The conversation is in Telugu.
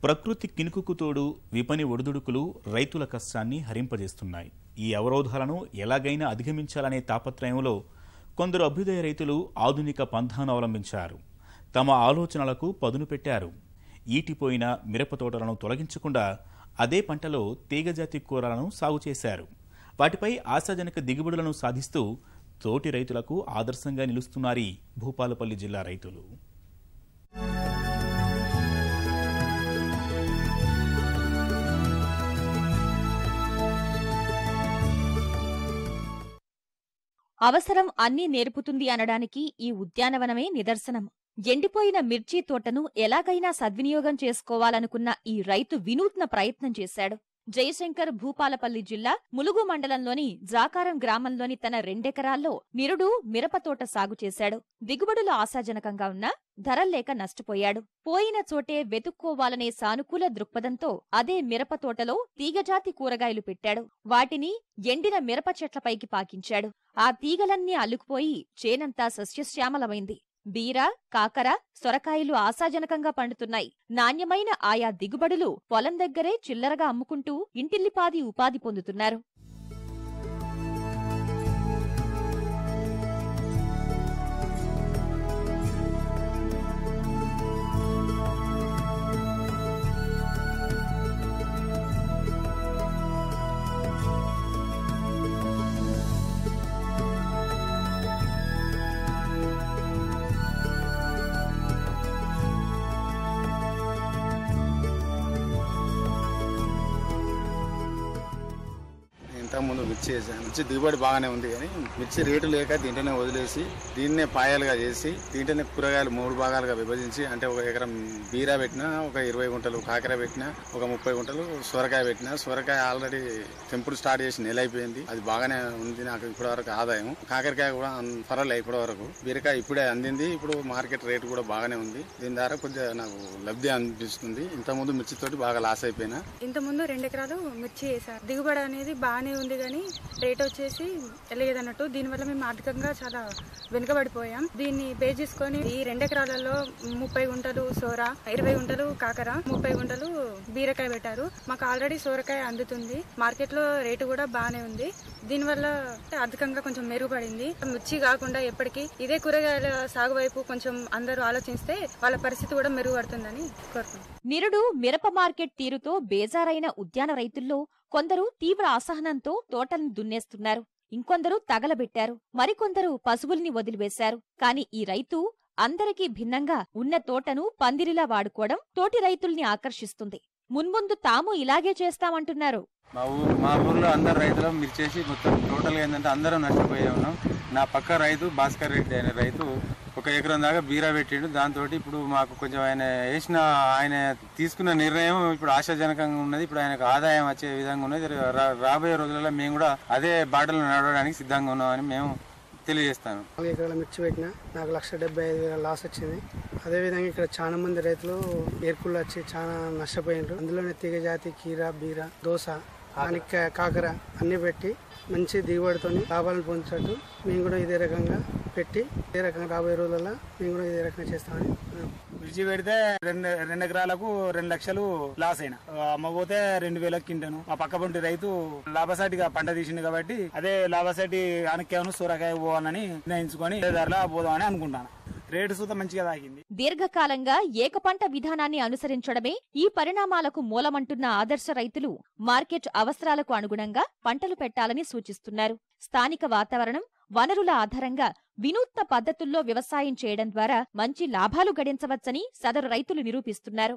ప్రకృతి కినుకుకు తోడు విపణి ఒడిదుడుకులు రైతుల కష్టాన్ని హరింపజేస్తున్నాయి. ఈ అవరోధాలను ఎలాగైనా అధిగమించాలనే తాపత్రయంలో కొందరు అభ్యుదయ రైతులు ఆధునిక పంథాను అవలంబించారు. తమ ఆలోచనలకు పదును పెట్టారు. ఈటిపోయిన మిరప తోటలను తొలగించకుండా అదే పంటలో తీగజాతి కూరలను సాగు చేశారు. వాటిపై ఆశాజనక దిగుబడులను సాధిస్తూ తోటి రైతులకు ఆదర్శంగా నిలుస్తున్నారు భూపాలపల్లి జిల్లా రైతులు. అవసరం అన్నీ నేర్పుతుంది అనడానికి ఈ ఉద్యానవనమే నిదర్శనం. ఎండిపోయిన మిర్చి తోటను ఎలాగైనా సద్వినియోగం చేసుకోవాలనుకున్న ఈ రైతు వినూత్న ప్రయత్నం చేశాడు. జయశంకర్ భూపాలపల్లి జిల్లా ములుగు మండలంలోని జాకారం గ్రామంలోని తన 2 ఎకరాల్లో నిరుడు మిరపతోట సాగు చేశాడు. దిగుబడులు ఆశాజనకంగా ఉన్నా ధరల్లేక నష్టపోయాడు. పోయిన చోటే వెతుక్కోవాలనే సానుకూల దృక్పథంతో అదే మిరపతోటలో తీగజాతి కూరగాయలు పెట్టాడు. వాటిని ఎండిన మిరప చెట్లపైకి పాకించాడు. ఆ తీగలన్నీ అల్లుకుపోయి చేనంతా సస్యశ్యామలమైంది. బీర, కాకర, సొరకాయలు ఆశాజనకంగా పండుతున్నాయి. నాణ్యమైన ఆయా దిగుబడులు పొలం దగ్గరే చిల్లరగా అమ్ముకుంటూ ఇంటిల్లిపాది ఉపాధి పొందుతున్నారు. ముందు మిర్చి వేసాను. మిర్చి దిగుబడి బాగానే ఉంది, కానీ మిర్చి రేటు లేక దీంట్లోనే వదిలేసి దీన్నే పాయలుగా చేసి దీంట్లోనే కూరగాయలు 3 భాగాలుగా విభజించి, అంటే 1 ఎకరం బీరా పెట్టినా, ఒక 20 గుంటలు కాకర పెట్టినా, ఒక 30 గుంటలు సొరకాయ పెట్టినా. సొరకాయ ఆల్రెడీ తెంపుడు స్టార్ట్ చేసి నెల అయిపోయింది. అది బాగానే ఉంది నాకు ఇప్పటి వరకు ఆదాయం. కాకరకాయ కూడా పర్వాలేదు ఇప్పటి వరకు. బీరకాయ ఇప్పుడే అందింది. ఇప్పుడు మార్కెట్ రేటు కూడా బాగానే ఉంది. దీని ద్వారా కొద్దిగా నాకు లబ్ధి అనిపిస్తుంది. ఇంతకుముందు మిర్చితోటి బాగా లాస్ అయిపోయినా. ఇంతకుముందు 2 ఎకరాలు మిర్చి వేసారు. దిగుబడి అనేది బాగానే ఉంది, కానీ రేట్ వచ్చేసి లేదన్నట్టు. దీనివల్ల మేము ఆర్థికంగా చాలా వెనుకబడిపోయాం. దీన్ని బేస్ చేసుకొని ఈ 2 ఎకరాలలో 30 గుంటలు సోర, 20 గుంటలు కాకర, 30 గుంటలు బీరకాయ పెట్టారు. మాకు ఆల్రెడీ సోరకాయ అందుతుంది. మార్కెట్ లో రేటు కూడా బాగానే ఉంది. దీనివల్ల ఆర్థికంగా కొంచెం మెరుగుపడింది. మిర్చి కాకుండా ఎప్పటికీ ఇదే కూరగాయల సాగు వైపు కొంచెం అందరూ ఆలోచిస్తే వాళ్ళ పరిస్థితి కూడా మెరుగుపడుతుందని కోరుకుంటున్నాం. నిరుడు మిరప మార్కెట్ తీరుతో బేజారైన ఉద్యాన రైతుల్లో కొందరు తీవ్ర అసహనంతో తోటల్ని దున్నేస్తున్నారు. ఇంకొందరు తగలబెట్టారు. మరికొందరు పశువుల్ని వదిలివేశారు. కాని ఈ రైతు అందరికీ భిన్నంగా ఉన్న తోటను పందిరిలా వాడుకోవడం తోటి రైతుల్ని ఆకర్షిస్తుంది. మున్ముందు తాము ఇలాగే చేస్తామంటున్నారు. మా ఊర్లో అందరు రైతులు మిర్చేసి మొత్తం టోటల్గా ఏంటంటే అందరం నష్టపోయే ఉన్నాం. నా పక్క రైతు భాస్కర్ రెడ్డి అనే రైతు 1 ఎకరం దాకా బీరా పెట్టిండు. దాంతో ఇప్పుడు మాకు కొంచెం ఆయన తీసుకున్న నిర్ణయం ఇప్పుడు ఆశాజనకంగా ఉన్నది. ఇప్పుడు ఆయనకు ఆదాయం వచ్చే విధంగా ఉన్నది. రాబోయే రోజులలో మేము కూడా అదే బాటలో నడవడానికి సిద్ధంగా ఉన్నామని మేము తెలియజేస్తాను. 4 ఎకరాల మిర్చి పెట్టినా నాకు 1,75,000 లాస్ వచ్చింది. అదేవిధంగా ఇక్కడ చాలా మంది రైతులు ఏర్పులు వచ్చి చాలా నష్టపోయినారు. అందులోనే తీగజాతి, కీర, బీర, దోస, కాకర అన్ని పెట్టి మంచి దిగుబడితో లాభాలను పొందినట్టు మేము కూడా ఇదే రకంగా పెట్టి ఇదే రకంగా రాబోయే రోజుల్లో మేము కూడా ఇదే రకంగా చేస్తామని. మిర్చి పెడితే 2 ఎకరాలకు 2 లక్షలు లాస్ అయినా, అమ్మపోతే 2,000 కింటాను. ఆ పక్క పొంటి రైతు లాభసాటిగా పంట తీసింది కాబట్టి అదే లాభసాటి ఆనక్కాయను సూరకాయ పోవాలని నిర్ణయించుకొని ధరలా పోదామని అనుకుంటాను. రేటు సుత మంచిగా తాగింది. దీర్ఘకాలంగా ఏకపంట విధానాన్ని అనుసరించడమే ఈ పరిణామాలకు మూలమంటున్న ఆదర్శ రైతులు మార్కెట్ అవసరాలకు అనుగుణంగా పంటలు పెట్టాలని సూచిస్తున్నారు. స్థానిక వాతావరణం, వనరుల ఆధారంగా వినూత్న పద్ధతుల్లో వ్యవసాయం చేయడం ద్వారా మంచి లాభాలు గడించవచ్చని సదరు రైతులు నిరూపిస్తున్నారు.